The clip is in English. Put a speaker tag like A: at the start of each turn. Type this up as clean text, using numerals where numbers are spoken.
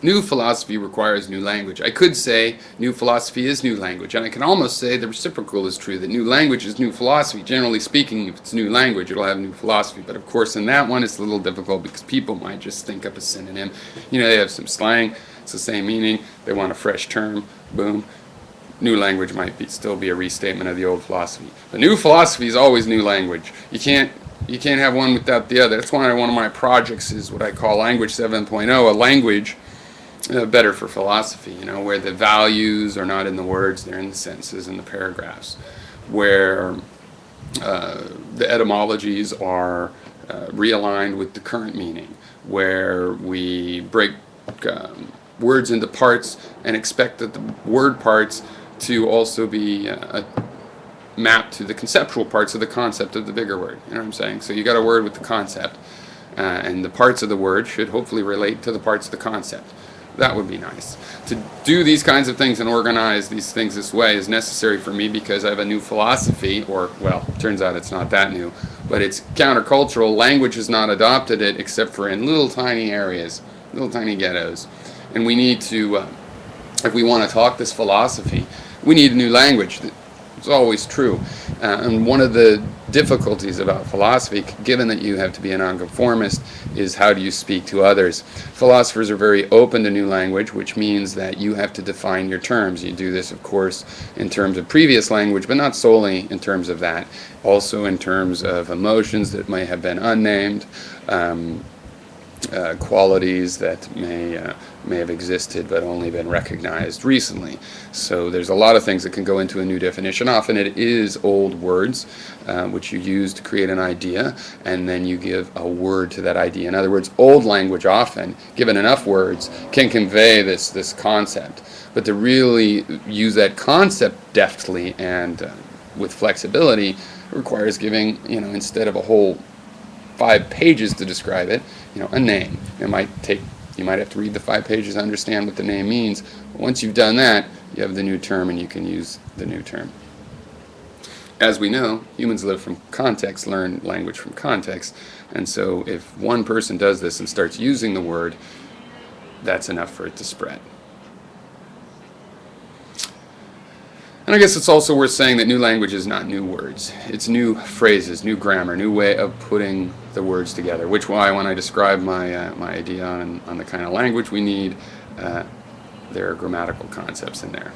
A: New philosophy requires new language. I could say new philosophy is new language, and I can almost say the reciprocal is true, that new language is new philosophy. Generally speaking, if it's new language, it'll have new philosophy. But of course, in that one, it's a little difficult because people might just think up a synonym. You know, they have some slang, it's the same meaning, they want a fresh term, boom. New language might still be a restatement of the old philosophy. But new philosophy is always new language. You can't have one without the other. That's why one of my projects is what I call Language 7.0, a language better for philosophy, you know, where the values are not in the words, they're in the sentences and the paragraphs, where the etymologies are realigned with the current meaning, where we break words into parts and expect that the word parts to also be mapped to the conceptual parts of the concept of the bigger word. You know what I'm saying? So you got a word with the concept, and the parts of the word should hopefully relate to the parts of the concept. That would be nice. To do these kinds of things and organize these things this way is necessary for me because I have a new philosophy, or, well, turns out it's not that new, but it's countercultural. Language has not adopted it except for in little tiny areas, little tiny ghettos. And we need to, if we want to talk this philosophy, we need a new language. It's always true. And one of the difficulties about philosophy, given that you have to be a nonconformist, is how do you speak to others. Philosophers are very open to new language, which means that you have to define your terms. You do this, of course, in terms of previous language, but not solely in terms of that. Also in terms of emotions that may have been unnamed, qualities that may have existed but only been recognized recently. So there's a lot of things that can go into a new definition. Often it is old words which you use to create an idea, and then you give a word to that idea. In other words, old language often, given enough words, can convey this concept. But to really use that concept deftly and with flexibility requires giving, you know, instead of a whole 5 pages to describe it, you know, a name. You might have to read the 5 pages to understand what the name means. But once you've done that, you have the new term and you can use the new term. As we know, humans live from context, learn language from context, and so if one person does this and starts using the word, that's enough for it to spread. And I guess it's also worth saying that new language is not new words. It's new phrases, new grammar, new way of putting the words together, which is why when I describe my idea on the kind of language we need, there are grammatical concepts in there.